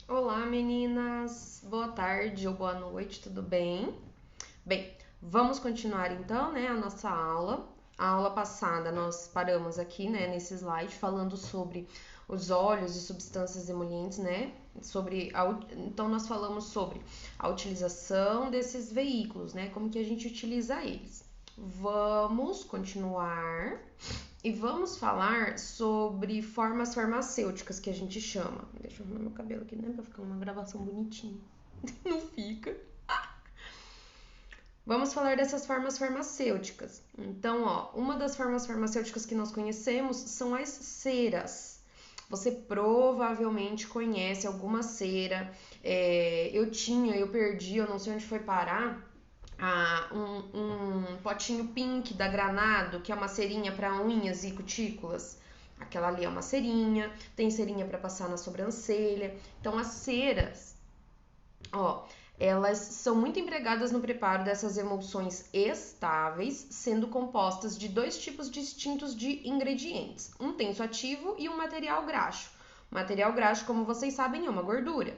Olá, meninas! Boa tarde ou boa noite, tudo bem? Bem, vamos continuar então, né, a nossa aula. A aula passada nós paramos aqui, né, nesse slide falando sobre os óleos e substâncias emolientes, né? Então nós falamos sobre a utilização desses veículos, né? Como que a gente utiliza eles. Vamos continuar e vamos falar sobre formas farmacêuticas que a gente chama. Deixa eu arrumar meu cabelo aqui, né? Pra ficar uma gravação bonitinha. Não fica. Vamos falar dessas formas farmacêuticas. Então, ó, uma das formas farmacêuticas que nós conhecemos são as ceras. Você provavelmente conhece alguma cera. Eu perdi, eu não sei onde foi parar, um potinho pink da Granado, que é uma cerinha para unhas e cutículas. Aquela ali é uma cerinha, tem cerinha para passar na sobrancelha. Então, as ceras, ó, elas são muito empregadas no preparo dessas emulsões estáveis, sendo compostas de dois tipos distintos de ingredientes, um tensoativo e um material graxo. O material graxo, como vocês sabem, é uma gordura.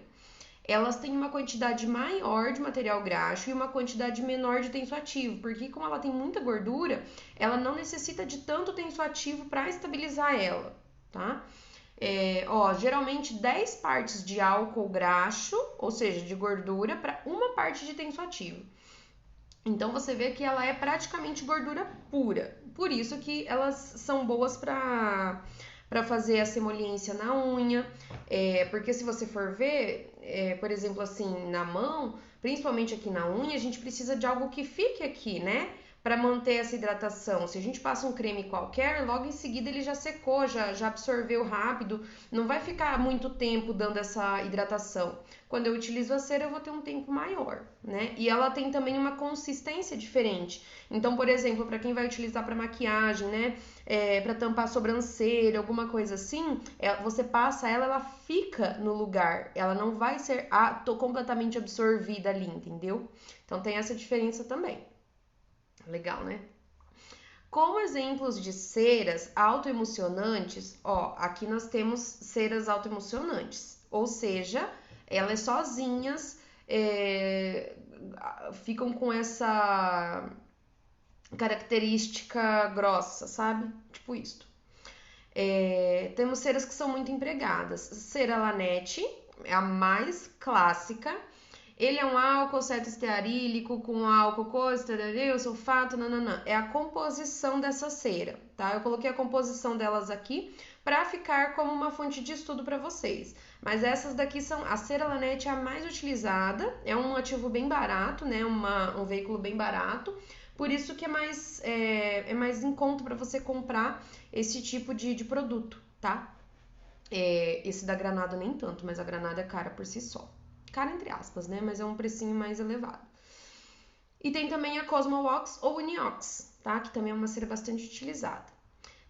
Elas têm uma quantidade maior de material graxo e uma quantidade menor de tensoativo, porque como ela tem muita gordura, ela não necessita de tanto tensoativo para estabilizar ela, tá? Geralmente 10 partes de álcool graxo, ou seja, de gordura, para uma parte de tensoativo. Então você vê que ela é praticamente gordura pura. Por isso que elas são boas para fazer essa emoliência na unha. Porque se você for ver, por exemplo, assim, na mão, principalmente aqui na unha, a gente precisa de algo que fique aqui, né? Para manter essa hidratação. Se a gente passa um creme qualquer, logo em seguida ele já secou, já absorveu rápido, não vai ficar muito tempo dando essa hidratação. Quando eu utilizo a cera, eu vou ter um tempo maior, né? E ela tem também uma consistência diferente. Então, por exemplo, para quem vai utilizar para maquiagem, né? Para tampar a sobrancelha, alguma coisa assim, você passa ela, ela fica no lugar. Ela não vai ser completamente absorvida ali, entendeu? Então tem essa diferença também. Legal, né? Como exemplos de ceras autoemocionantes, ó, aqui nós temos ceras autoemocionantes, ou seja, elas sozinhas ficam com essa característica grossa, sabe? Tipo isto. Temos ceras que são muito empregadas. Cera Lanetti é a mais clássica. Ele é um álcool cetoestearílico com álcool coestearil, sulfato, nananã. É a composição dessa cera, tá? Eu coloquei a composição delas aqui para ficar como uma fonte de estudo para vocês. Mas essas daqui são... A cera Lanetti é a mais utilizada, é um ativo bem barato, né? Um veículo bem barato. Por isso que é mais em conta para você comprar esse tipo de produto, tá? Esse da Granada nem tanto, mas a Granada é cara por si só. Cara entre aspas, né? Mas é um precinho mais elevado. E tem também a Cosmowox ou Uniox, tá? Que também é uma cera bastante utilizada.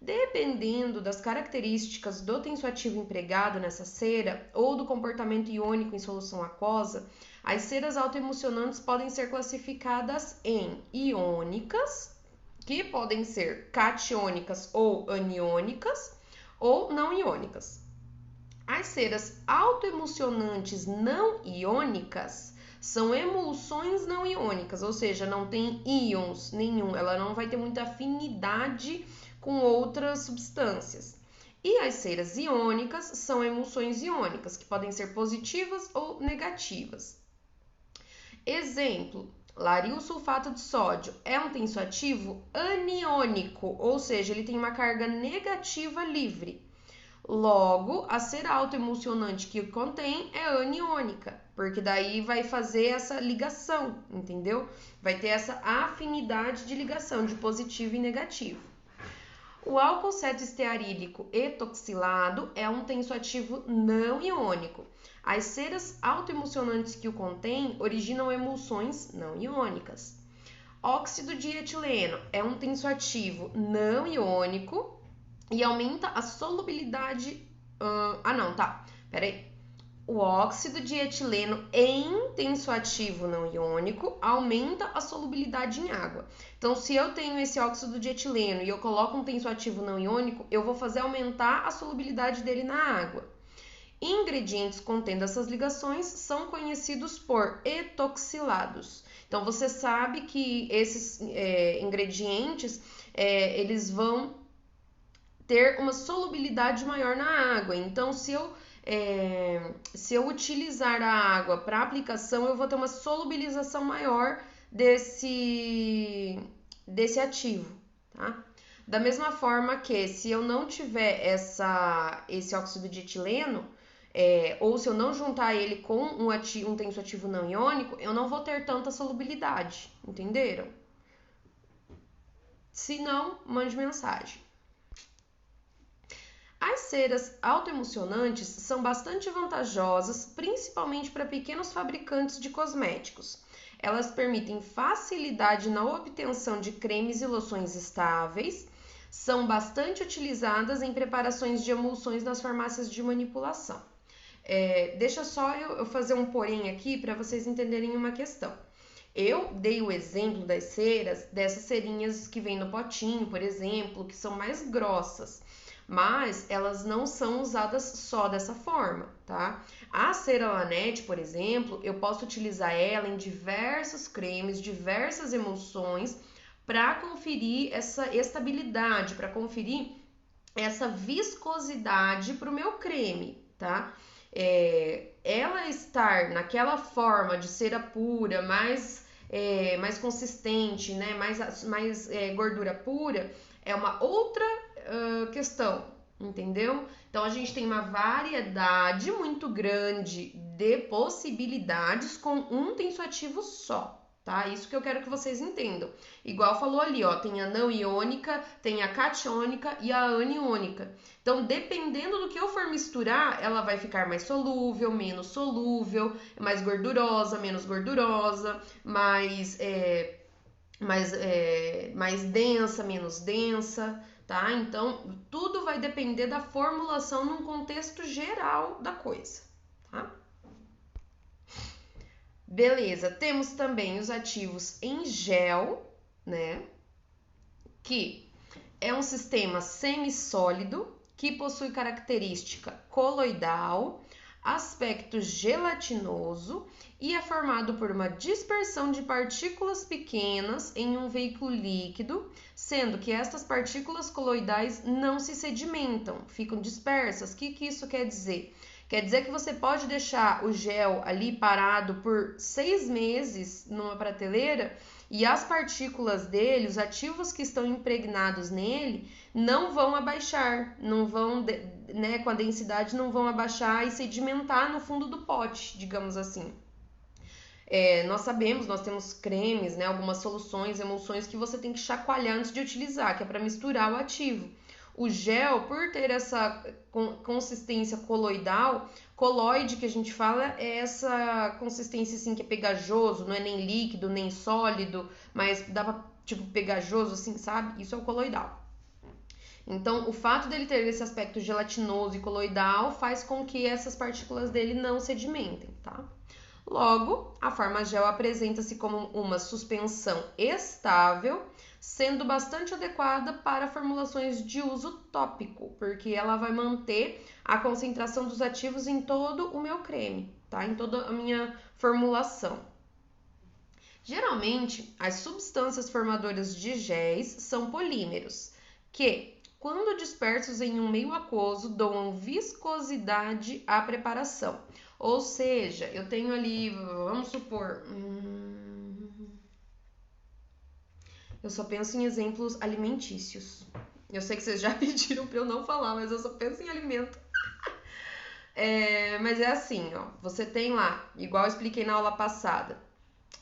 Dependendo das características do tensoativo empregado nessa cera ou do comportamento iônico em solução aquosa, as ceras autoemocionantes podem ser classificadas em iônicas, que podem ser catiônicas ou aniônicas, ou não iônicas. As ceras autoemocionantes não iônicas são emulsões não iônicas, ou seja, não tem íons nenhum, ela não vai ter muita afinidade com outras substâncias. E as ceras iônicas são emulsões iônicas, que podem ser positivas ou negativas. Exemplo, laril sulfato de sódio é um tensoativo aniônico, ou seja, ele tem uma carga negativa livre. Logo, a cera autoemulsionante que contém é aniônica, porque daí vai fazer essa ligação, entendeu? Vai ter essa afinidade de ligação de positivo e negativo. O álcool cetoestearílico etoxilado é um tensoativo não iônico. As ceras autoemulsionantes que o contêm originam emulsões não iônicas. Óxido de etileno é um tensoativo não iônico e aumenta a solubilidade. Peraí. O óxido de etileno em tensoativo não iônico aumenta a solubilidade em água. Então, se eu tenho esse óxido de etileno e eu coloco um tensoativo não iônico, eu vou fazer aumentar a solubilidade dele na água. Ingredientes contendo essas ligações são conhecidos por etoxilados. Então, você sabe que esses ingredientes, eles vão ter uma solubilidade maior na água. Então, se eu utilizar a água para aplicação, eu vou ter uma solubilização maior desse ativo, tá? Da mesma forma que se eu não tiver esse óxido de etileno, ou se eu não juntar ele com um tensoativo não iônico, eu não vou ter tanta solubilidade, entenderam? Se não, mande mensagem. As ceras autoemulsionantes são bastante vantajosas, principalmente para pequenos fabricantes de cosméticos. Elas permitem facilidade na obtenção de cremes e loções estáveis, são bastante utilizadas em preparações de emulsões nas farmácias de manipulação. Deixa só eu fazer um porém aqui para vocês entenderem uma questão. Eu dei o exemplo das ceras, dessas cerinhas que vem no potinho, por exemplo, que são mais grossas, mas elas não são usadas só dessa forma, tá? A cera Laneige, por exemplo, eu posso utilizar ela em diversos cremes, diversas emulsões, para conferir essa estabilidade, para conferir essa viscosidade para o meu creme, tá? Ela estar naquela forma de cera pura, mais consistente, né? mais gordura pura, é uma outra questão, entendeu? Então, a gente tem uma variedade muito grande de possibilidades com um tensoativo só, tá? Isso que eu quero que vocês entendam. Igual falou ali, ó, tem a não iônica, tem a catiônica e a aniônica. Então, dependendo do que eu for misturar, ela vai ficar mais solúvel, menos solúvel, mais gordurosa, menos gordurosa, mais densa, menos densa, tá? Então, tudo vai depender da formulação num contexto geral da coisa, tá? Beleza, temos também os ativos em gel, né? Que é um sistema semissólido que possui característica coloidal, aspecto gelatinoso e é formado por uma dispersão de partículas pequenas em um veículo líquido, sendo que estas partículas coloidais não se sedimentam, ficam dispersas. O que isso quer dizer? Quer dizer que você pode deixar o gel ali parado por 6 meses numa prateleira e as partículas dele, os ativos que estão impregnados nele, não vão abaixar, não vão, né, com a densidade não vão abaixar e sedimentar no fundo do pote, digamos assim. Nós sabemos, nós temos cremes, né, algumas soluções, emulsões que você tem que chacoalhar antes de utilizar, que é para misturar o ativo. O gel, por ter essa consistência coloidal, coloide que a gente fala é essa consistência assim que é pegajoso, não é nem líquido, nem sólido, mas dá pra, tipo, pegajoso assim, sabe? Isso é o coloidal. Então, o fato dele ter esse aspecto gelatinoso e coloidal faz com que essas partículas dele não sedimentem, tá? Logo, a forma gel apresenta-se como uma suspensão estável, sendo bastante adequada para formulações de uso tópico, porque ela vai manter a concentração dos ativos em todo o meu creme, tá? Em toda a minha formulação. Geralmente, as substâncias formadoras de géis são polímeros, que, quando dispersos em um meio aquoso, doam viscosidade à preparação. Ou seja, eu tenho ali, vamos supor, eu só penso em exemplos alimentícios. Eu sei que vocês já pediram para eu não falar, mas eu só penso em alimento. Mas é assim, ó, você tem lá, igual eu expliquei na aula passada,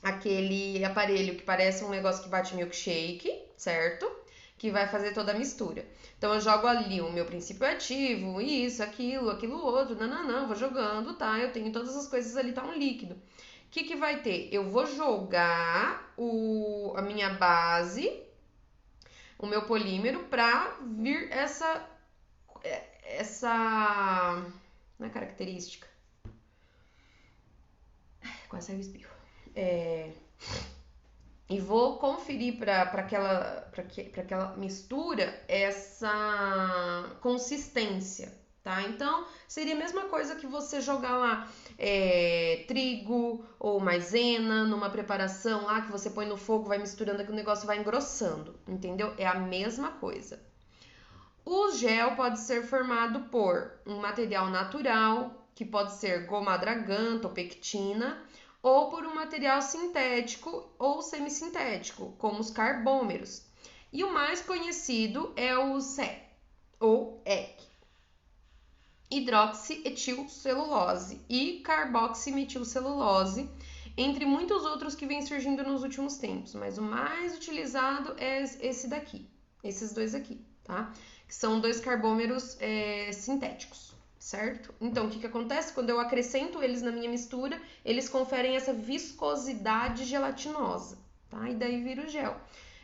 aquele aparelho que parece um negócio que bate milkshake, certo? Que vai fazer toda a mistura. Então, eu jogo ali o meu princípio ativo, isso, aquilo outro, não, vou jogando, tá? Eu tenho todas as coisas ali, tá um líquido. O que vai ter? Eu vou jogar a minha base, o meu polímero, pra vir essa não é característica. Quase saiu o espirro. E vou conferir para aquela mistura essa consistência, tá? Então, seria a mesma coisa que você jogar lá trigo ou maisena numa preparação lá que você põe no fogo, vai misturando, que o negócio vai engrossando, entendeu? É a mesma coisa. O gel pode ser formado por um material natural, que pode ser goma adraganta ou pectina, ou por um material sintético ou semissintético, como os carbômeros. E o mais conhecido é o SEC, ou EC, hidroxietilcelulose e carboximetilcelulose, entre muitos outros que vêm surgindo nos últimos tempos, mas o mais utilizado é esse daqui, esses dois aqui, tá? Que são dois carbômeros sintéticos, certo? Então, o que acontece? Quando eu acrescento eles na minha mistura, eles conferem essa viscosidade gelatinosa, tá? E daí vira o gel.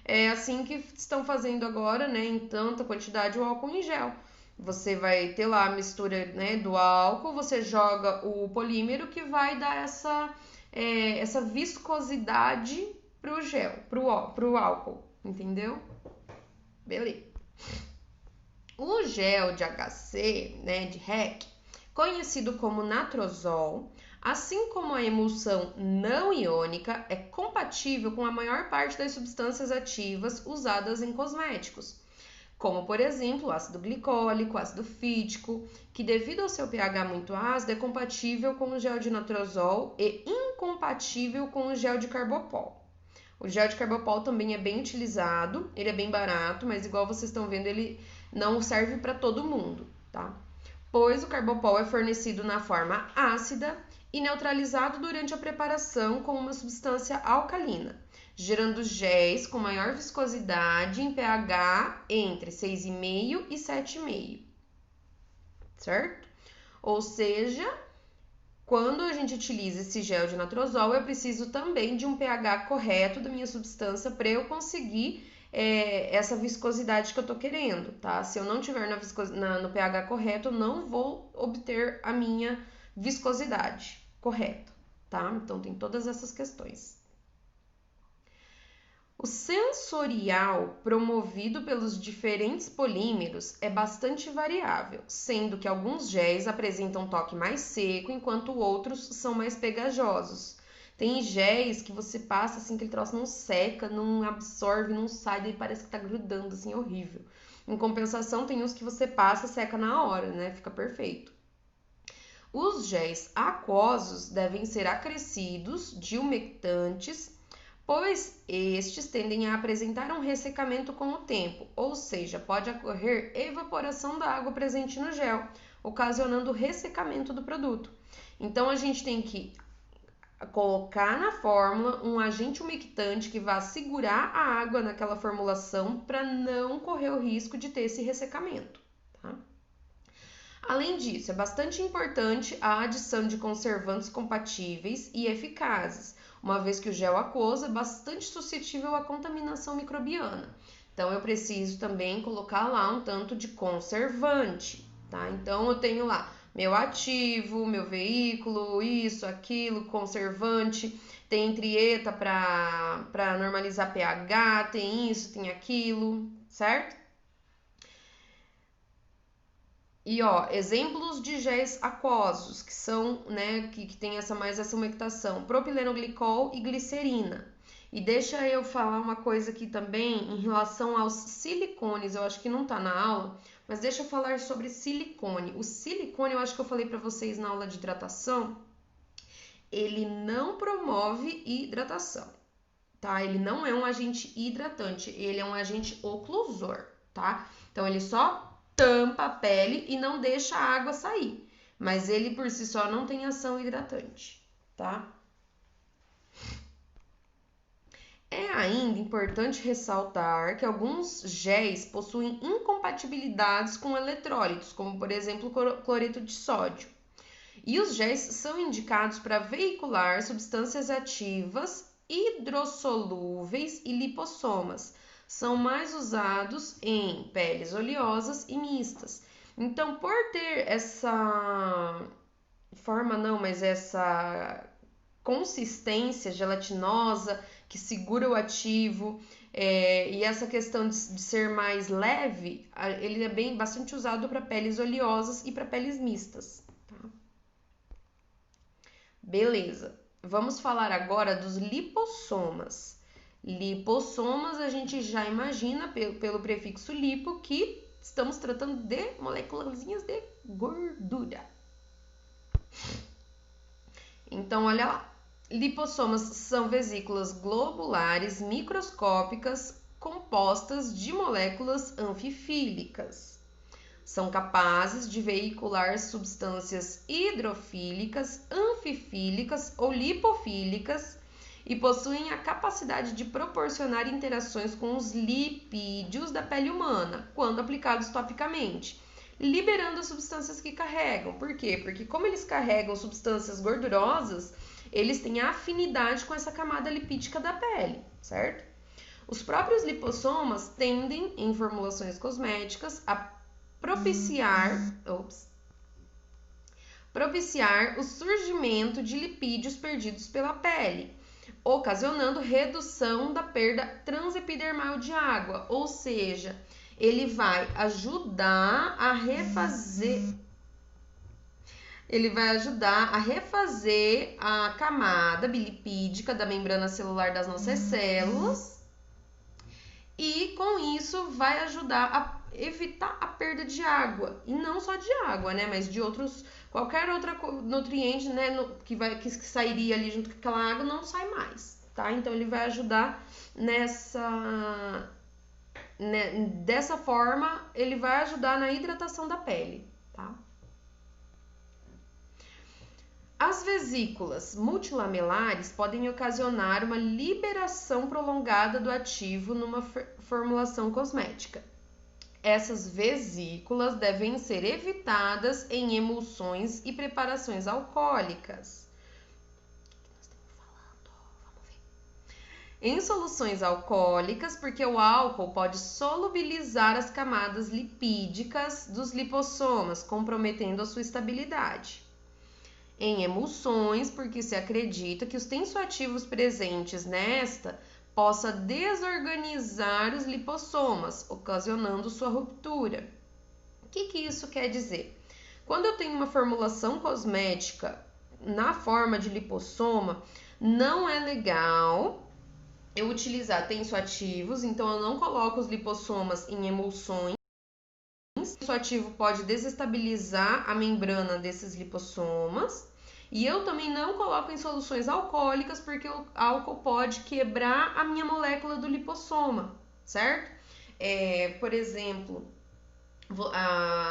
É assim que estão fazendo agora, né, em tanta quantidade, o álcool em gel. Você vai ter lá a mistura, né, do álcool, você joga o polímero que vai dar essa viscosidade pro gel, pro álcool, entendeu? Beleza. O gel de HC, né, de REC, conhecido como natrozol, assim como a emulsão não iônica, é compatível com a maior parte das substâncias ativas usadas em cosméticos, como, por exemplo, o ácido glicólico, ácido fítico, que devido ao seu pH muito ácido, é compatível com o gel de natrozol e incompatível com o gel de carbopol. O gel de carbopol também é bem utilizado, ele é bem barato, mas igual vocês estão vendo, ele não serve para todo mundo, tá? Pois o carbopol é fornecido na forma ácida e neutralizado durante a preparação com uma substância alcalina, gerando géis com maior viscosidade em pH entre 6,5 e 7,5, certo? Ou seja, quando a gente utiliza esse gel de natrozol, eu preciso também de um pH correto da minha substância para eu conseguir essa viscosidade que eu tô querendo, tá? Se eu não tiver no pH correto, eu não vou obter a minha viscosidade correta, tá? Então, tem todas essas questões. O sensorial promovido pelos diferentes polímeros é bastante variável, sendo que alguns géis apresentam um toque mais seco, enquanto outros são mais pegajosos. Tem géis que você passa assim, aquele troço não seca, não absorve, não sai, daí parece que tá grudando, assim, horrível. Em compensação, tem uns que você passa, seca na hora, né? Fica perfeito. Os géis aquosos devem ser acrescidos de umectantes, pois estes tendem a apresentar um ressecamento com o tempo, ou seja, pode ocorrer evaporação da água presente no gel, ocasionando o ressecamento do produto. Então, a gente tem que colocar na fórmula um agente umectante que vá segurar a água naquela formulação para não correr o risco de ter esse ressecamento, tá? Além disso, é bastante importante a adição de conservantes compatíveis e eficazes, uma vez que o gel aquoso é bastante suscetível à contaminação microbiana. Então, eu preciso também colocar lá um tanto de conservante, tá? Então, eu tenho lá meu ativo, meu veículo, isso, aquilo, conservante, tem trieta para normalizar pH, tem isso, tem aquilo, certo? E ó, exemplos de géis aquosos, que são, né, que tem essa umectação, propilenoglicol e glicerina. E deixa eu falar uma coisa aqui também em relação aos silicones, eu acho que não tá na aula, mas deixa eu falar sobre silicone. O silicone, eu acho que eu falei para vocês na aula de hidratação, ele não promove hidratação, tá? Ele não é um agente hidratante, ele é um agente oclusor, tá? Então, ele só tampa a pele e não deixa a água sair, mas ele por si só não tem ação hidratante, tá? É ainda importante ressaltar que alguns géis possuem incompatibilidades com eletrólitos, como por exemplo cloreto de sódio. E os géis são indicados para veicular substâncias ativas hidrossolúveis e lipossomas. São mais usados em peles oleosas e mistas. Então, por ter essa essa consistência gelatinosa que segura o ativo, E essa questão de ser mais leve, ele é bastante usado para peles oleosas e para peles mistas. Tá? Beleza. Vamos falar agora dos lipossomas. Lipossomas a gente já imagina pelo prefixo lipo que estamos tratando de moléculazinhas de gordura. Então, olha lá. Lipossomas são vesículas globulares microscópicas compostas de moléculas anfifílicas. São capazes de veicular substâncias hidrofílicas, anfifílicas ou lipofílicas e possuem a capacidade de proporcionar interações com os lipídios da pele humana, quando aplicados topicamente, liberando as substâncias que carregam. Por quê? Porque como eles carregam substâncias gordurosas, eles têm afinidade com essa camada lipídica da pele, certo? Os próprios lipossomas tendem, em formulações cosméticas, a propiciar o surgimento de lipídios perdidos pela pele, ocasionando redução da perda transepidermal de água, ou seja, ele vai ajudar a refazer a camada bilipídica da membrana celular das nossas células e com isso vai ajudar a evitar a perda de água, e não só de água, né, mas de qualquer outro nutriente, né, que sairia ali junto com aquela água, não sai mais, tá? Então ele vai ajudar dessa forma, ele vai ajudar na hidratação da pele, tá? As vesículas multilamelares podem ocasionar uma liberação prolongada do ativo numa formulação cosmética. Essas vesículas devem ser evitadas em emulsões e preparações alcoólicas. Em soluções alcoólicas, porque o álcool pode solubilizar as camadas lipídicas dos lipossomas, comprometendo a sua estabilidade. Em emulsões, porque se acredita que os tensoativos presentes nesta possa desorganizar os lipossomas, ocasionando sua ruptura. O que isso quer dizer? Quando eu tenho uma formulação cosmética na forma de lipossoma, não é legal eu utilizar tensoativos, então eu não coloco os lipossomas em emulsões. O tensoativo pode desestabilizar a membrana desses lipossomas. E eu também não coloco em soluções alcoólicas, porque o álcool pode quebrar a minha molécula do lipossoma, certo? Por exemplo,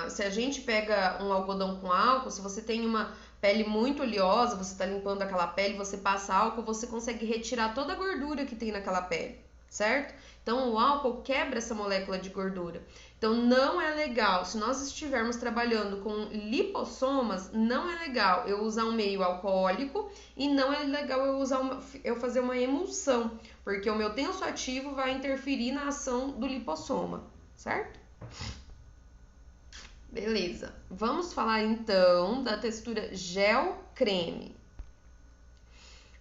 se a gente pega um algodão com álcool, se você tem uma pele muito oleosa, você está limpando aquela pele, você passa álcool, você consegue retirar toda a gordura que tem naquela pele, certo? Então, o álcool quebra essa molécula de gordura. Então, não é legal, se nós estivermos trabalhando com lipossomas, não é legal eu usar um meio alcoólico e não é legal eu fazer uma emulsão, porque o meu tensoativo vai interferir na ação do lipossoma, certo? Beleza, vamos falar então da textura gel-creme.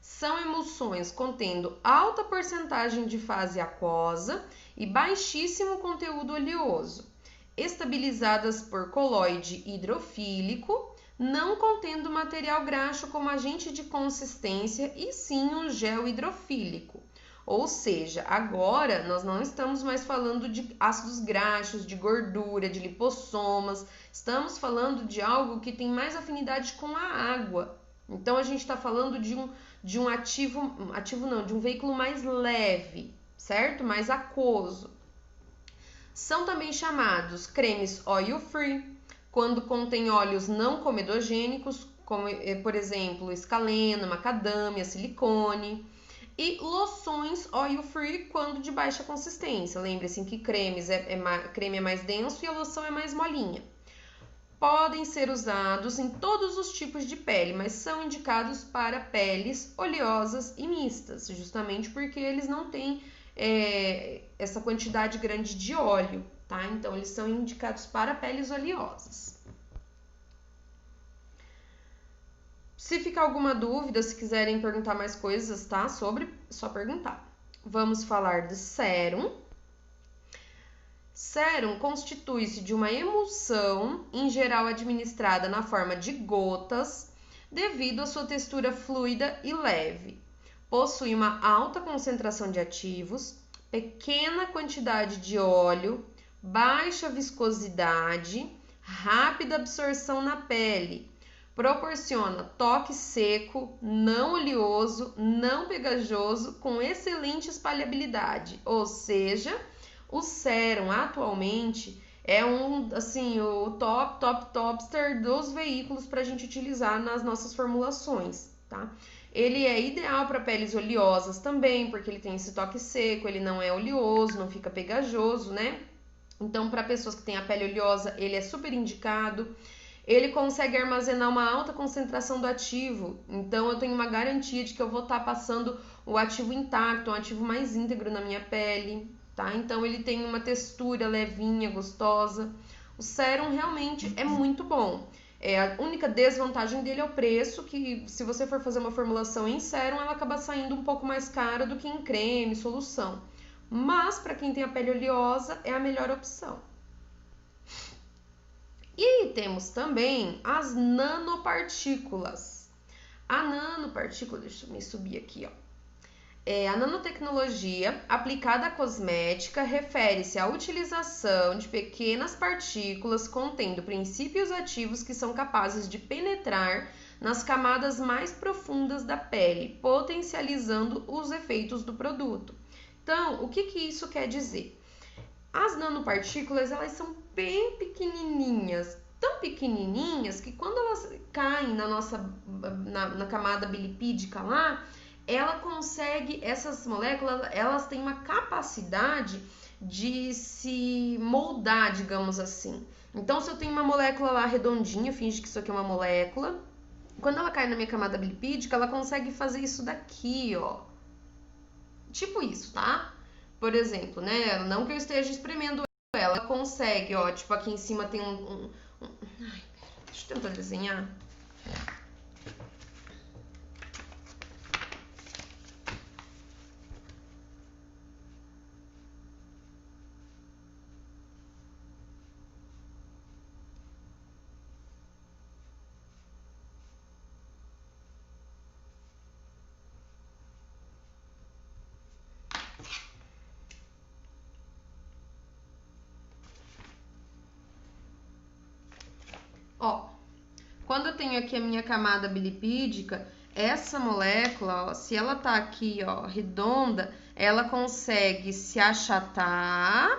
São emulsões contendo alta porcentagem de fase aquosa e baixíssimo conteúdo oleoso, estabilizadas por coloide hidrofílico, não contendo material graxo como agente de consistência e sim um gel hidrofílico. Ou seja, agora nós não estamos mais falando de ácidos graxos, de gordura, de lipossomas, estamos falando de algo que tem mais afinidade com a água. Então a gente está falando de um de um veículo mais leve, certo? Mais aquoso. São também chamados cremes oil-free, quando contém óleos não comedogênicos, como por exemplo escaleno, macadâmia, silicone. E loções oil-free quando de baixa consistência. Lembre-se que creme é mais denso e a loção é mais molinha. Podem ser usados em todos os tipos de pele, mas são indicados para peles oleosas e mistas, justamente porque eles não têm essa quantidade grande de óleo, tá? Então, eles são indicados para peles oleosas. Se ficar alguma dúvida, se quiserem perguntar mais coisas, tá? Só perguntar. vamos falar de sérum. Sérum constitui-se de uma emulsão, em geral administrada na forma de gotas, devido à sua textura fluida e leve. Possui uma alta concentração de ativos, pequena quantidade de óleo, baixa viscosidade, rápida absorção na pele. Proporciona toque seco, não oleoso, não pegajoso, com excelente espalhabilidade. Ou seja, o sérum atualmente é o topster dos veículos para a gente utilizar nas nossas formulações, tá? Ele é ideal para peles oleosas também, porque ele tem esse toque seco, ele não é oleoso, não fica pegajoso, né? Então, para pessoas que têm a pele oleosa, ele é super indicado. Ele consegue armazenar uma alta concentração do ativo, então eu tenho uma garantia de que eu vou estar passando o ativo intacto, um ativo mais íntegro na minha pele, tá? Então ele tem uma textura levinha, gostosa. O sérum realmente é muito bom. A única desvantagem dele é o preço, que se você for fazer uma formulação em sérum, ela acaba saindo um pouco mais cara do que em creme, solução. Mas para quem tem a pele oleosa, é a melhor opção. E temos também as nanopartículas. A nanopartícula, deixa eu me subir aqui, ó. A nanotecnologia aplicada à cosmética refere-se à utilização de pequenas partículas contendo princípios ativos que são capazes de penetrar nas camadas mais profundas da pele, potencializando os efeitos do produto. Então, o que isso quer dizer? As nanopartículas, elas são bem pequenininhas, tão pequenininhas que quando elas caem na camada bilipídica lá, essas moléculas, elas têm uma capacidade de se moldar, digamos assim. Então, se eu tenho uma molécula lá redondinha, finge que isso aqui é uma molécula, quando ela cai na minha camada bilipídica, ela consegue fazer isso daqui, ó. Tipo isso, tá? Por exemplo, né? Não que eu esteja espremendo ela consegue, ó. Tipo, aqui em cima tem Ai, pera, deixa eu tentar desenhar. Ó, quando eu tenho aqui a minha camada bilipídica, essa molécula, ó, se ela tá aqui, ó, redonda, ela consegue se achatar,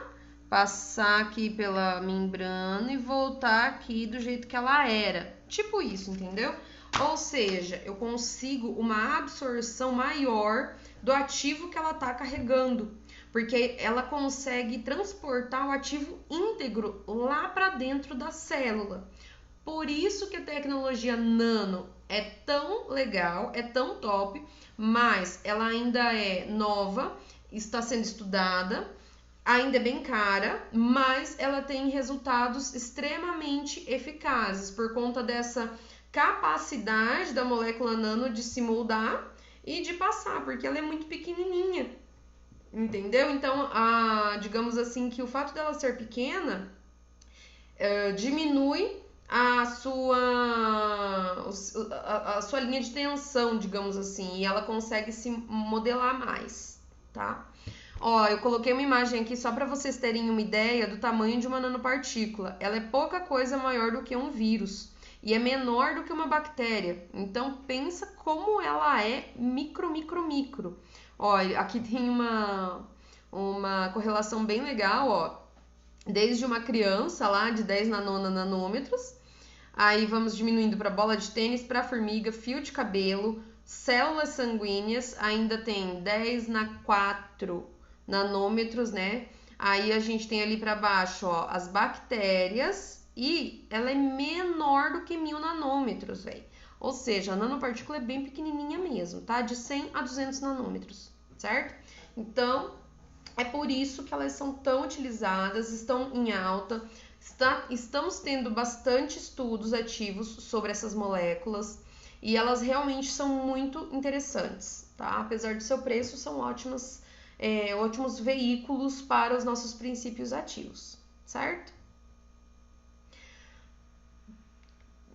passar aqui pela membrana e voltar aqui do jeito que ela era. Tipo isso, entendeu? Ou seja, eu consigo uma absorção maior do ativo que ela tá carregando, porque ela consegue transportar o ativo íntegro lá para dentro da célula. Por isso que a tecnologia nano é tão legal, é tão top, mas ela ainda é nova, está sendo estudada, ainda é bem cara, mas ela tem resultados extremamente eficazes por conta dessa capacidade da molécula nano de se moldar e de passar, porque ela é muito pequenininha, entendeu? Então, digamos assim que o fato dela ser pequena diminui a sua linha de tensão, digamos assim, e ela consegue se modelar mais, tá? Ó, eu coloquei uma imagem aqui só para vocês terem uma ideia do tamanho de uma nanopartícula. Ela é pouca coisa maior do que um vírus e é menor do que uma bactéria. Então pensa como ela é micro. Ó, aqui tem uma correlação bem legal, ó. Desde uma criança lá de 10 nanômetros, aí vamos diminuindo para bola de tênis, para formiga, fio de cabelo, células sanguíneas, ainda tem 10⁴ nanômetros, né? Aí a gente tem ali para baixo, ó, as bactérias e ela é menor do que 1000 nanômetros, velho. Ou seja, a nanopartícula é bem pequenininha mesmo, tá? De 100 a 200 nanômetros, certo? Então, é por isso que elas são tão utilizadas, estão em alta. Estamos tendo bastante estudos ativos sobre essas moléculas e elas realmente são muito interessantes, tá? Apesar do seu preço, são ótimas ótimos veículos para os nossos princípios ativos, certo?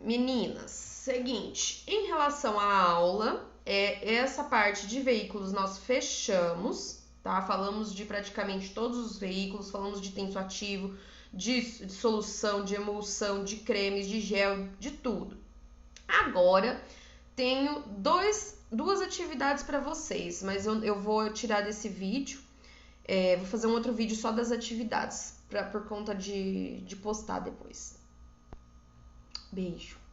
Meninas, seguinte, em relação à aula, essa parte de veículos nós fechamos, tá? Falamos de praticamente todos os veículos, falamos de tensoativo, de solução, de emulsão, de cremes, de gel, de tudo. Agora, tenho duas atividades para vocês, mas eu vou tirar desse vídeo, vou fazer um outro vídeo só das atividades, por conta de postar depois. Beijo.